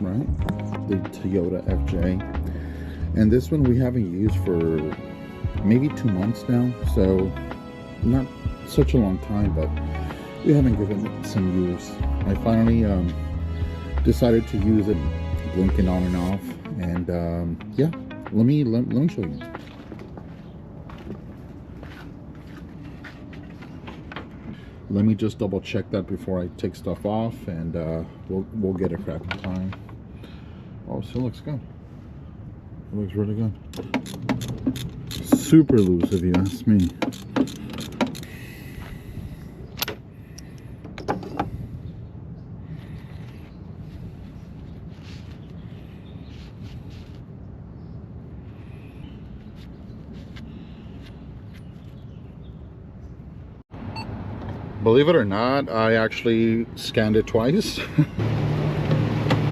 right? The Toyota FJ. And this one we haven't used for maybe 2 months now, so not such a long time, but we haven't given it some use. I finally decided to use it, blinking on and off, and yeah, let me show you. Let me just double check that before I take stuff off, and we'll get a cracking time. Oh, it still looks good. It looks really good. Super loose, if you ask me. Believe it or not, I actually scanned it twice.